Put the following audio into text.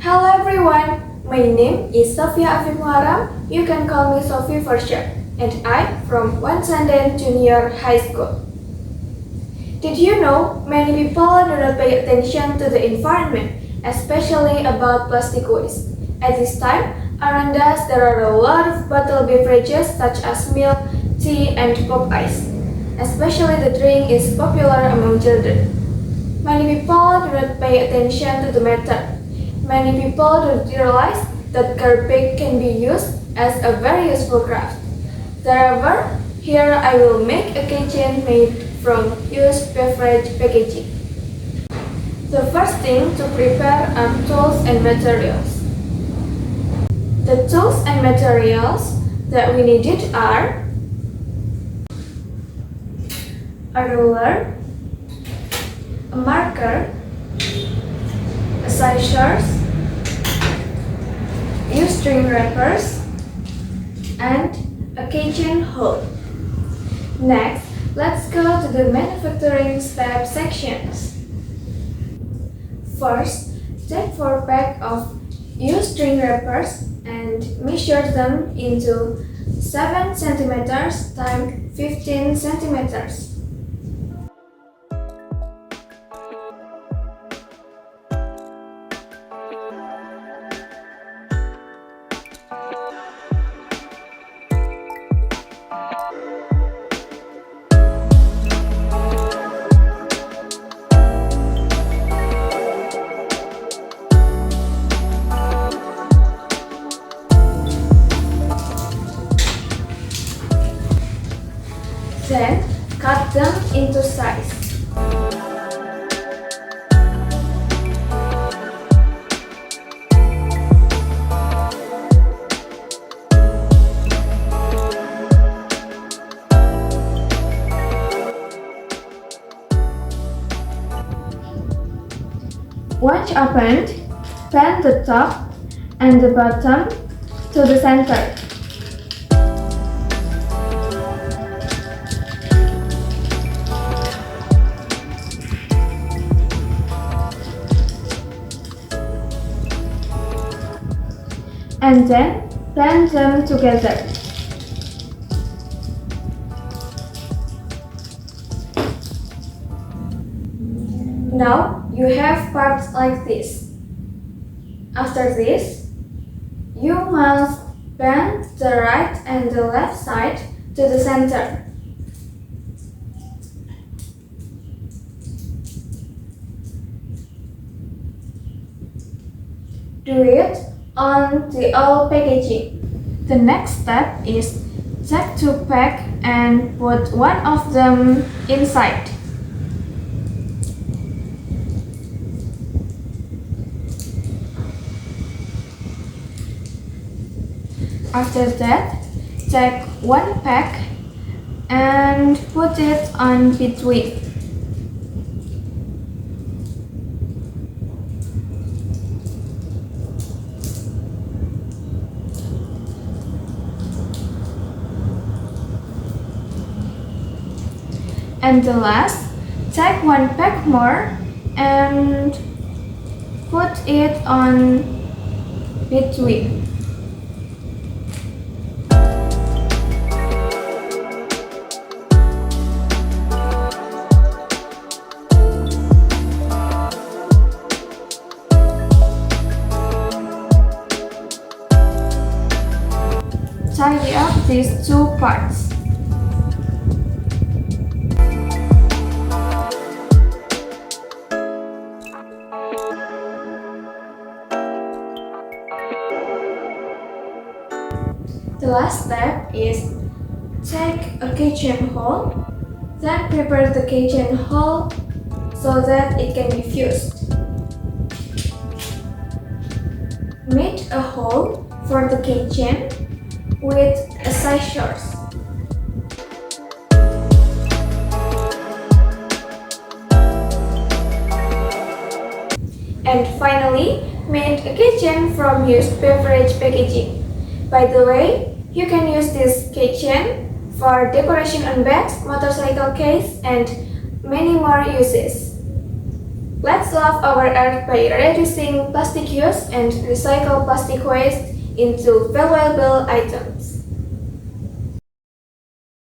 Hello everyone, my name is Afif Muharam. You can call me Sophie for short, and I'm from Wansanden Junior High School. Did you know many people do not pay attention to the environment, especially about plastic waste? At this time, around us there are a lot of bottled beverages such as milk, tea, and pop ice. Especially the drink is popular among children. Many people do not pay attention to the matter. Many people don't realize that garbage can be used as a very useful craft. Therefore, here I will make a keychain made from used beverage packaging. The first thing to prepare are tools and materials. The tools and materials that we needed are a ruler, a marker, a scissors, used string wrappers, and a keychain hole. Next, let's go to the manufacturing step sections. First, take 4 packs of used string wrappers and measure them into 7 cm x 15 cm. Then, cut them into size. Once opened, bend the top and the bottom to the center. And then blend them together. Now you have parts like this. After this, you must bend the right and the left side to the center. Do it on the all packaging. The next step is take 2 packs and put one of them inside. After that, take 1 pack and put it on between. And the last, take 1 pack more and put it on between. Tidy up these 2 parts. The last step is take a keychain hole, then prepare the keychain hole so that it can be fused. Make a hole for the keychain with a scissors. And finally, made a keychain from used beverage packaging. By the way, you can use this keychain for decoration on bags, motorcycle case, and many more uses. Let's love our earth by reducing plastic use and recycle plastic waste into valuable items.